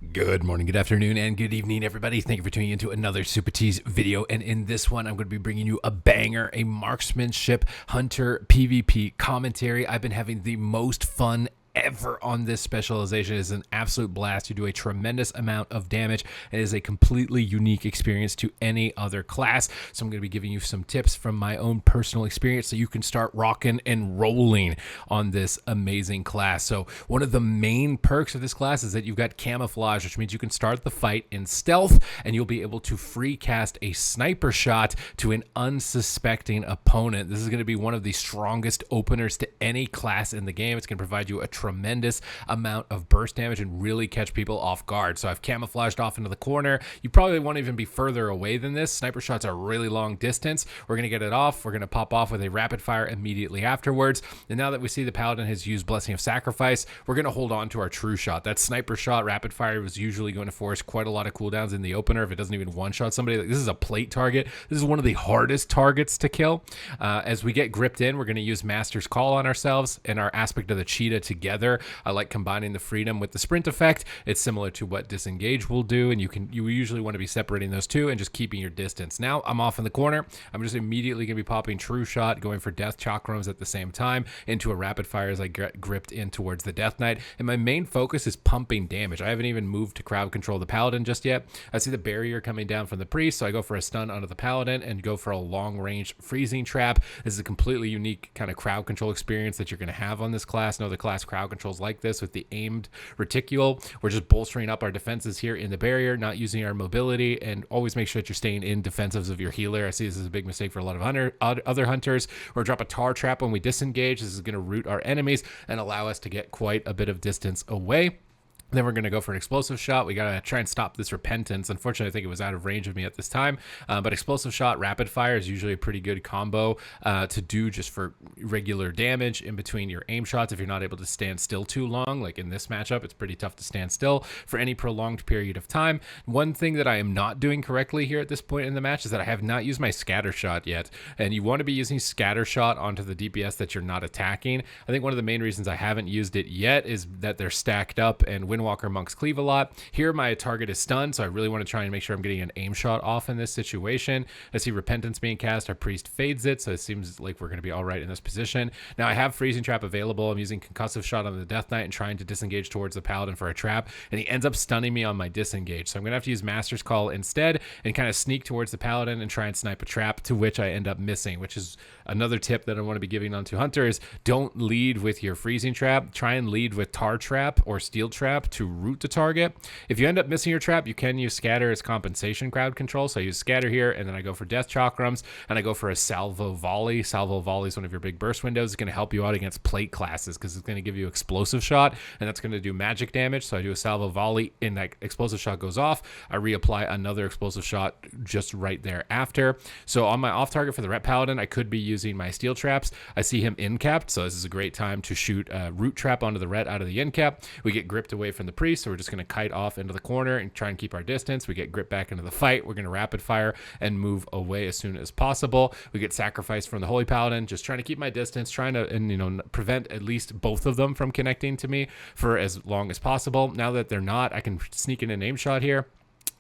Good morning, good afternoon, and good evening, everybody. Thank you for tuning into another Supatease video. And in this one, I'm going to be bringing you a banger, a marksmanship hunter PvP commentary. I've been having the most fun ever on this specialization. It is an absolute blast. You do a tremendous amount of damage. It is a completely unique experience to any other class. So I'm going to be giving you some tips from my own personal experience so you can start rocking and rolling on this amazing class. So one of the main perks of this class is that you've got camouflage, which means you can start the fight in stealth and you'll be able to free cast a sniper shot to an unsuspecting opponent. This is going to be one of the strongest openers to any class in the game. It's going to provide you a tremendous amount of burst damage and really catch people off guard. So I've camouflaged off into the corner. You probably won't even be further away than this. Sniper shots are really long distance. We're going to get it off. We're going to pop off with a rapid fire immediately afterwards. And now that we see the paladin has used Blessing of Sacrifice, we're going to hold on to our true shot. That sniper shot rapid fire was usually going to force quite a lot of cooldowns in the opener if it doesn't even one shot somebody. Like, this is a plate target. This is one of the hardest targets to kill. As we get gripped in, we're going to use Master's Call on ourselves and our Aspect of the Cheetah together. I like combining the freedom with the sprint effect. It's similar to what disengage will do, and you usually want to be separating those two and just keeping your distance. Now I'm off in the corner. I'm just immediately going to be popping true shot, going for death chakrams at the same time into a rapid fire as I get gripped in towards the Death Knight. And my main focus is pumping damage. I haven't even moved to crowd control the paladin just yet. I see the barrier coming down from the priest, so I go for a stun onto the paladin and go for a long range freezing trap. This is a completely unique kind of crowd control experience that you're going to have on this class. No other class crowd controls like this with the aimed reticule. We're just bolstering up our defenses here in the barrier, not using our mobility, and always make sure that you're staying in defensives of your healer. I see this is a big mistake for a lot of other hunters. Or drop a tar trap when we disengage. This is going to root our enemies and allow us to get quite a bit of distance away. Then we're going to go for an explosive shot. We got to try and stop this repentance. Unfortunately, I think it was out of range of me at this time. But explosive shot, rapid fire is usually a pretty good combo to do just for regular damage in between your aim shots. If you're not able to stand still too long, like in this matchup, it's pretty tough to stand still for any prolonged period of time. One thing that I am not doing correctly here at this point in the match is that I have not used my scatter shot yet. And you want to be using scatter shot onto the DPS that you're not attacking. I think one of the main reasons I haven't used it yet is that they're stacked up and Windwalker monks cleave a lot. Here my target is stunned, so I really want to try and make sure I'm getting an aim shot off in this situation. I see repentance being cast. Our priest fades it, so it seems like we're going to be all right in this position. Now I have freezing trap available. I'm using concussive shot on the Death Knight and trying to disengage towards the paladin for a trap, and he ends up stunning me on my disengage. So I'm going to have to use Master's Call instead and kind of sneak towards the paladin and try and snipe a trap, to which I end up missing, which is another tip that I want to be giving on to hunters. Don't lead with your freezing trap. Try and lead with tar trap or steel trap to root the target. If you end up missing your trap, you can use scatter as compensation crowd control. So I use scatter here, and then I go for death chakrams, and I go for a salvo volley. Salvo volley is one of your big burst windows. It's going to help you out against plate classes because it's going to give you explosive shot, and that's going to do magic damage. So I do a salvo volley, and that explosive shot goes off. I reapply another explosive shot just right there after. So on my off target for the rep paladin, I could be using my steel traps. I see him in capped, so this is a great time to shoot a root trap onto the ret out of the in cap. We get gripped away from the priest, so we're just going to kite off into the corner and try and keep our distance. We get gripped back into the fight. We're going to rapid fire and move away as soon as possible. We get sacrificed from the holy paladin, just trying to keep my distance, trying to prevent at least both of them from connecting to me for as long as possible. Now that they're not, I can sneak in an aim shot here,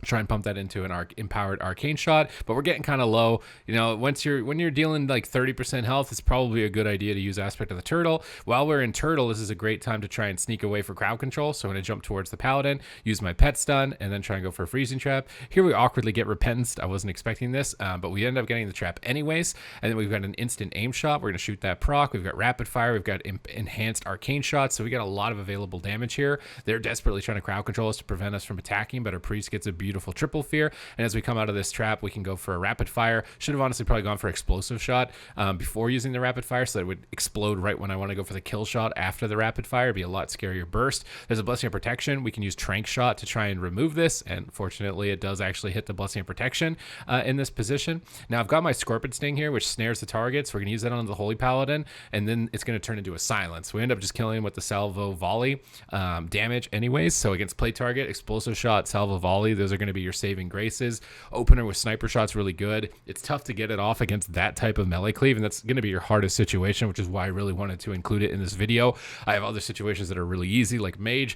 try and pump that into an empowered arcane shot, but we're getting kind of low. When you're dealing like 30% health, it's probably a good idea to use Aspect of the Turtle. While we're in Turtle, this is a great time to try and sneak away for crowd control. So I'm going to jump towards the paladin, use my pet stun, and then try and go for a freezing trap. Here we awkwardly get repentanced. I wasn't expecting this, but we end up getting the trap anyways. And then we've got an instant aim shot. We're going to shoot that proc. We've got rapid fire. We've got enhanced arcane shots. So we got a lot of available damage here. They're desperately trying to crowd control us to prevent us from attacking, but our priest gets a beautiful triple fear, and as we come out of this trap, we can go for a rapid fire. Should have honestly probably gone for explosive shot before using the rapid fire, so that it would explode right when I want to go for the kill shot after the rapid fire. It'd be a lot scarier burst. There's a blessing of protection. We can use trank shot to try and remove this, and fortunately it does actually hit the blessing of protection in this position. Now I've got my Scorpion Sting here, which snares the target, so we're gonna use that on the holy paladin, and then it's gonna turn into a silence. We end up just killing him with the salvo volley damage anyways. So against play target, explosive shot, salvo volley, those are going to be your saving graces. Opener with sniper shots really good. It's tough to get it off against that type of melee cleave, and that's going to be your hardest situation, which is why I really wanted to include it in this video. I have other situations that are really easy, like mage,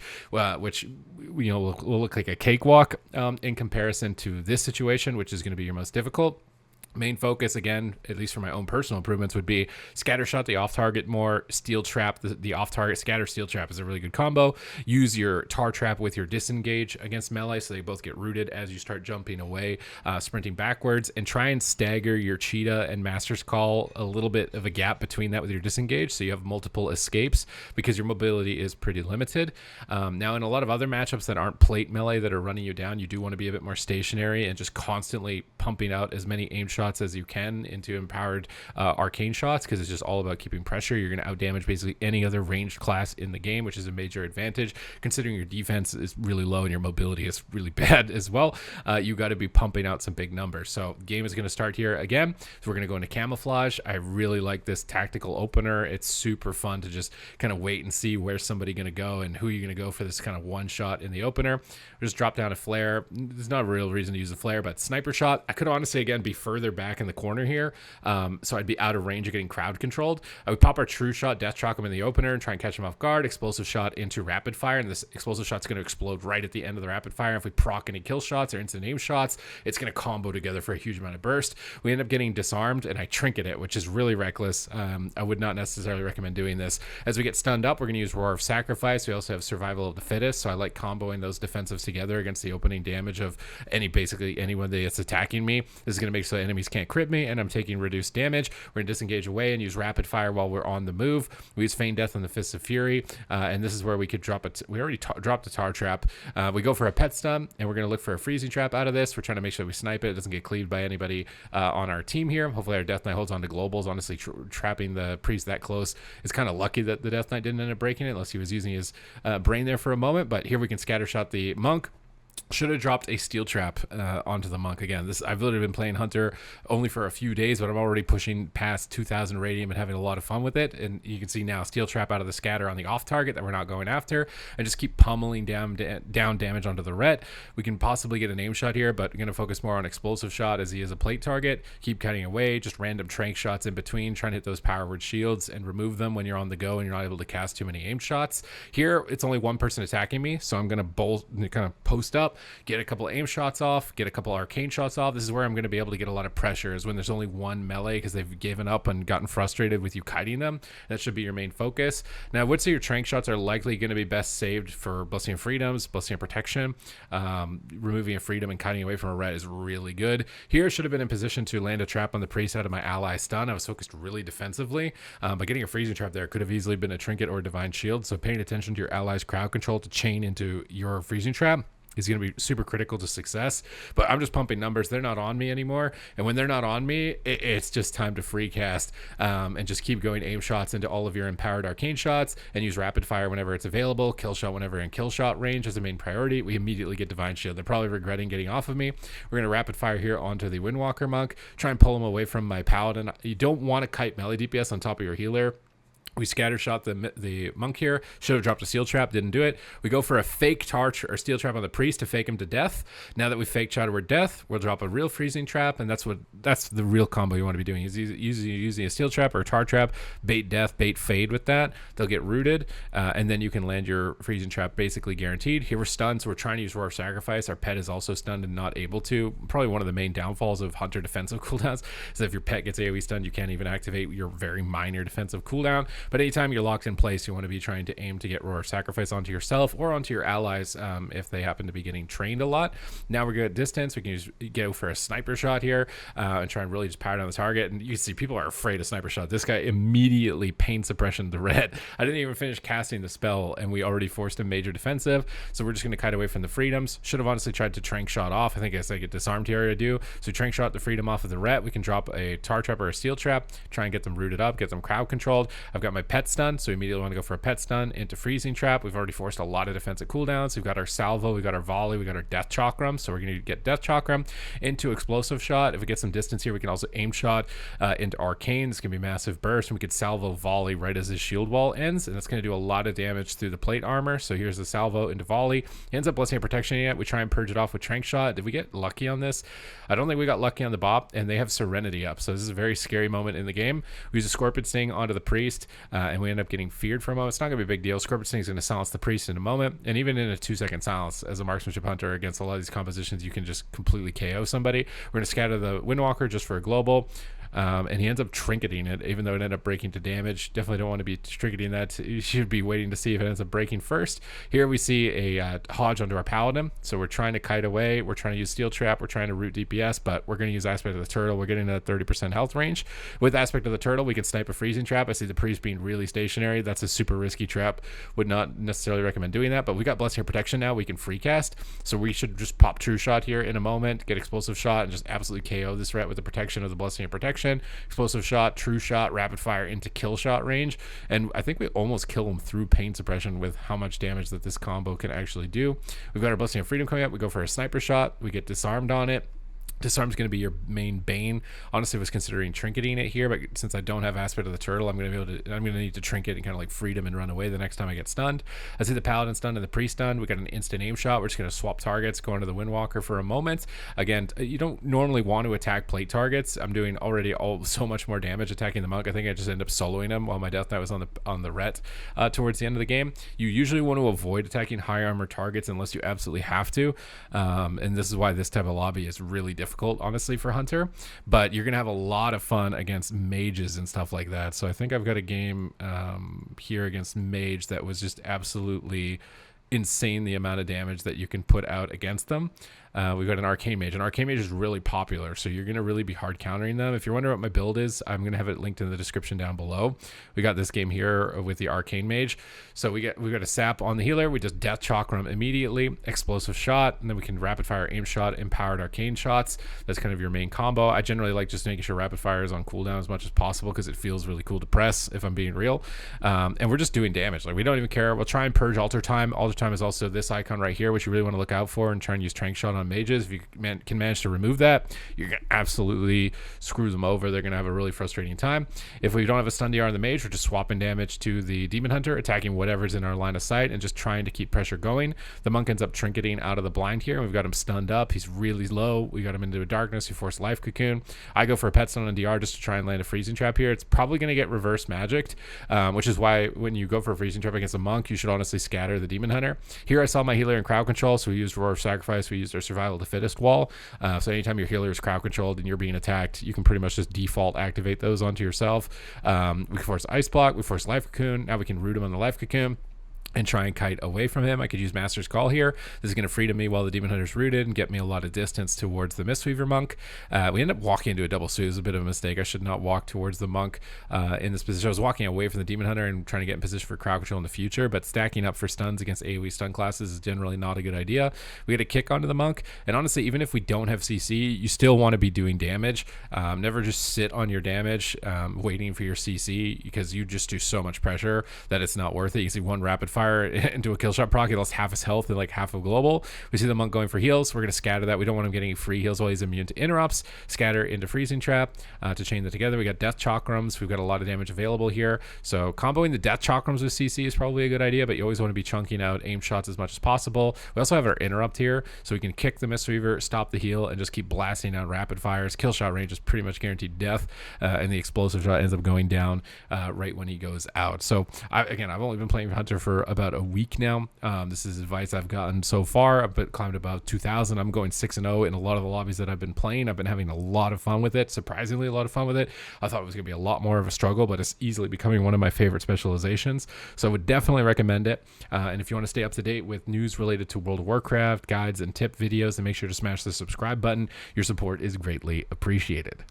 which will look like a cakewalk in comparison to this situation, which is going to be your most difficult. Main focus, again, at least for my own personal improvements, would be scatter shot the off target more, steel trap the off target. Scatter steel trap is a really good combo. Use your tar trap with your disengage against melee, so they both get rooted as you start jumping away, sprinting backwards, and try and stagger your cheetah and master's call a little bit of a gap between that with your disengage, so you have multiple escapes, because your mobility is pretty limited. Now, in a lot of other matchups that aren't plate melee that are running you down, you do want to be a bit more stationary and just constantly pumping out as many aim shots as you can into empowered arcane shots, because it's just all about keeping pressure. You're going to outdamage basically any other ranged class in the game, which is a major advantage considering your defense is really low and your mobility is really bad as well. You got to be pumping out some big numbers. So game is going to start here again. So we're going to go into camouflage. I really like this tactical opener. It's super fun to just kind of wait and see where's somebody going to go and who you're going to go for this kind of one shot in the opener. We'll just drop down a flare. There's not a real reason to use a flare, but sniper shot, I could honestly again be further back in the corner here, so I'd be out of range of getting crowd controlled. I would pop our true shot, death shock him in the opener and try and catch him off guard. Explosive shot into rapid fire, and this explosive shot's going to explode right at the end of the rapid fire. If we proc any kill shots or instant aim shots, it's going to combo together for a huge amount of burst. We end up getting disarmed, and I trinket it, which is really reckless. I would not necessarily recommend doing this. As we get stunned up, we're going to use Roar of Sacrifice. We also have Survival of the Fittest, so I like comboing those defensives together against the opening damage of basically anyone that's attacking me. This is going to make so enemies can't crit me, and I'm taking reduced damage. We're going to disengage away and use rapid fire while we're on the move. We use Feign Death on the Fists of Fury, and this is where we could drop it. We already dropped a tar trap. We go for a pet stun, and we're going to look for a freezing trap out of this. We're trying to make sure we snipe it. It doesn't get cleaved by anybody on our team here. Hopefully our Death Knight holds on to globals. Honestly, trapping the priest that close is kind of lucky that the Death Knight didn't end up breaking it, unless he was using his brain there for a moment. But here we can scatter shot the monk. Should have dropped a steel trap onto the monk again. I've literally been playing Hunter only for a few days, but I'm already pushing past 2,000 radium and having a lot of fun with it. And you can see now steel trap out of the scatter on the off target that we're not going after, and just keep pummeling down damage onto the ret. We can possibly get an aim shot here, but we're going to focus more on explosive shot as he is a plate target. Keep cutting away, just random trank shots in between, trying to hit those power word shields and remove them when you're on the go and you're not able to cast too many aim shots. Here, it's only one person attacking me, so I'm going to kind of post up, get a couple of aim shots off, get a couple of arcane shots off. This is where I'm going to be able to get a lot of pressure, is when there's only one melee, because they've given up and gotten frustrated with you kiting them. That should be your main focus. Now, I would say your trank shots are likely going to be best saved for Blessing of Freedoms, Blessing of Protection. Removing a freedom and kiting away from a ret is really good. Here, I should have been in position to land a trap on the priest out of my ally stun. I was focused really defensively, but getting a freezing trap there could have easily been a trinket or a divine shield. So paying attention to your ally's crowd control to chain into your freezing trap is going to be super critical to success. But I'm just pumping numbers. They're not on me anymore, and when they're not on me, it's just time to free cast and just keep going aim shots into all of your empowered arcane shots, and use rapid fire whenever it's available, kill shot whenever in kill shot range as a main priority. We immediately get divine shield. They're probably regretting getting off of me. We're going to rapid fire here onto the Windwalker monk, try and pull him away from my paladin. You don't want to kite melee DPS on top of your healer. We scatter shot the monk here. Should have dropped a steel trap, didn't do it. We go for a fake or steel trap on the priest to fake him to death. Now that we fake shot word death, we'll drop a real freezing trap, and that's the real combo you want to be doing. Is using a steel trap or a tar trap, bait death, bait fade with that. They'll get rooted, and then you can land your freezing trap basically guaranteed. Here we're stunned, so we're trying to use Roar of Sacrifice. Our pet is also stunned and not able to. Probably one of the main downfalls of Hunter defensive cooldowns is that if your pet gets AoE stunned, you can't even activate your very minor defensive cooldown. But anytime you're locked in place, you want to be trying to aim to get Roar of Sacrifice onto yourself or onto your allies if they happen to be getting trained a lot. Now we're good at distance. We can go for a sniper shot here and try and really just power down the target. And you can see people are afraid of sniper shot. This guy immediately pain suppression the red. I didn't even finish casting the spell, and we already forced a major defensive. So we're just going to kite away from the freedoms. Should have honestly tried to trank shot off. I think as I get disarmed here, I do. So trank shot the freedom off of the ret. We can drop a tar trap or a steel trap, try and get them rooted up, get them crowd controlled. I've got my pet stun, so we immediately want to go for a pet stun into freezing trap. We've already forced a lot of defensive cooldowns. We've got our salvo, we've got our volley, we've got our death chakram, so we're going to get death chakram into explosive shot. If we get some distance here, we can also aim shot into arcane. This can be massive burst, and we could salvo volley right as his shield wall ends, and that's going to do a lot of damage through the plate armor. So here's the salvo into volley. He ends up blessing protection yet. We try and purge it off with trank shot. Did we get lucky on this? I don't think we got lucky on the bop, and they have serenity up, so this is a very scary moment in the game. We use a scorpion sting onto the priest, and we end up getting feared for a moment. It's not gonna be a big deal. Scorpion sting is going to silence the priest in a moment, and even in a 2-second silence as a marksmanship hunter against a lot of these compositions, you can just completely KO somebody. We're going to scatter the windwalker just for a global. And he ends up trinketing it, even though it ended up breaking to damage. Definitely don't want to be trinketing that. You should be waiting to see if it ends up breaking first. Here we see a Hodge onto our Paladin. So we're trying to kite away. We're trying to use Steel Trap. We're trying to root DPS, but we're going to use Aspect of the Turtle. We're getting that 30% health range. With Aspect of the Turtle, we can snipe a freezing trap. I see the priest being really stationary. That's a super risky trap. Would not necessarily recommend doing that, but we got Blessing of Protection now. We can free cast. So we should just pop True Shot here in a moment, get Explosive Shot, and just absolutely KO this rat with the protection of the Blessing of Protection. Explosive Shot, True Shot, Rapid Fire into kill shot range, and I think we almost kill him through pain suppression with how much damage that this combo can actually do. We've got our Blessing of Freedom coming up. We go for a sniper shot. We get disarmed on it. Disarm's going to be your main bane. Honestly, I was considering trinketing it here, but since I don't have Aspect of the Turtle, I'm going to need to trinket and kind of like freedom and run away the next time I get stunned. I see the Paladin stunned and the Priest stunned. We got an instant aim shot. We're just going to swap targets, go into the Windwalker for a moment. Again, you don't normally want to attack plate targets. I'm doing already so much more damage attacking the Monk. I think I just ended up soloing him while my Death Knight was on the Ret towards the end of the game. You usually want to avoid attacking high armor targets unless you absolutely have to, and this is why this type of lobby is really difficult, honestly, for Hunter, but you're gonna have a lot of fun against mages and stuff like that. So I think I've got a game here against mage that was just absolutely insane, the amount of damage that you can put out against them. We've got an Arcane Mage, and Arcane Mage is really popular, so you're going to really be hard countering them. If you're wondering what my build is, I'm going to have it linked in the description down below. We got this game here with the Arcane Mage. So we got a sap on the healer. We just Death Chakram immediately, Explosive Shot, and then we can Rapid Fire Aim Shot, Empowered Arcane Shots. That's kind of your main combo. I generally like just making sure Rapid Fire is on cooldown as much as possible because it feels really cool to press, if I'm being real. And we're just doing damage. Like, we don't even care. We'll try and purge Alter Time. Alter Time is also this icon right here, which you really want to look out for, and try and use Trank Shot on mages. If you can manage to remove that, you're gonna absolutely screw them over. They're gonna have a really frustrating time. If we don't have a stun DR on the mage, we're just swapping damage to the demon hunter, attacking whatever's in our line of sight and just trying to keep pressure going. The monk ends up trinketing out of the blind here, and we've got him stunned up. He's really low. We got him into a darkness. We force life cocoon. I go for a pet stun on DR just to try and land a freezing trap here. It's probably gonna get reverse magicked, which is why when you go for a freezing trap against a monk, you should honestly scatter the demon hunter. Here I saw my healer in crowd control, so we used Roar of Sacrifice. We used our survival to fittest wall. So anytime your healer is crowd controlled and you're being attacked, you can pretty much just default activate those onto yourself. We can force Ice Block. We force Life Cocoon. Now we can root him on the Life Cocoon and try and kite away from him. I could use Master's Call here. This is going to freedom me while the Demon Hunter's rooted and get me a lot of distance towards the Mistweaver Monk. We end up walking into a double suit. It was a bit of a mistake. I should not walk towards the Monk in this position. I was walking away from the Demon Hunter and trying to get in position for crowd control in the future, but stacking up for stuns against AoE stun classes is generally not a good idea. We get a kick onto the Monk, and honestly, even if we don't have CC, you still want to be doing damage. Never just sit on your damage waiting for your CC, because you just do so much pressure that it's not worth it. You can see one rapid fire into a kill shot proc, he lost half his health and like half of global. We see the monk going for heals. We're going to scatter that. We don't want him getting free heals while he's immune to interrupts. Scatter into freezing trap to chain that together. We got death chakrams. We've got a lot of damage available here, so comboing the death chakrams with CC is probably a good idea, but you always want to be chunking out aim shots as much as possible. We also have our interrupt here, so we can kick the Mistweaver, stop the heal, and just keep blasting out rapid fires. Kill shot range is pretty much guaranteed death, and the explosive shot ends up going down right when he goes out. So I've only been playing Hunter for about a week now. This is advice I've gotten so far. I've climbed about 2,000. I'm going 6-0 in a lot of the lobbies that I've been playing. I've been having a lot of fun with it, surprisingly a lot of fun with it. I thought it was going to be a lot more of a struggle, but it's easily becoming one of my favorite specializations. So I would definitely recommend it. And if you want to stay up to date with news related to World of Warcraft, guides and tip videos, then make sure to smash the subscribe button. Your support is greatly appreciated.